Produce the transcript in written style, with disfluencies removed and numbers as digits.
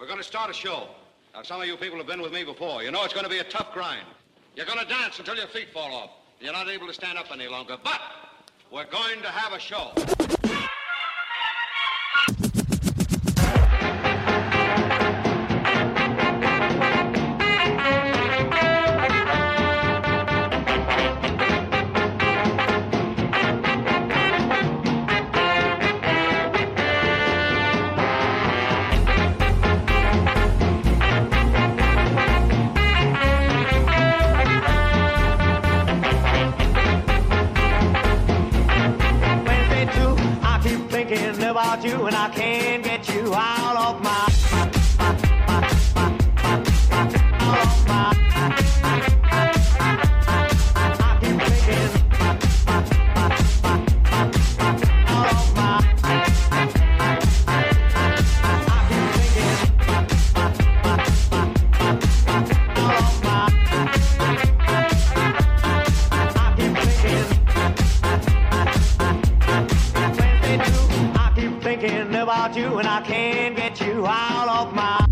We're going to start a show. Now, some of you people have been with me before. You know it's going to be a tough grind. You're going to dance until your feet fall off. You're not able to stand up any longer. But we're going to have a show. About you and I can't get you out of my I keep thinking about you and I can't get you out of my